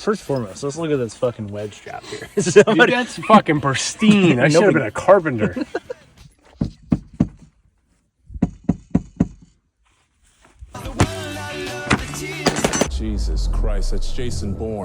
first and foremost, let's look at this fucking wedge strap here. Dude, that's fucking pristine. I should have been a carpenter. Jesus Christ, that's Jason Bourne.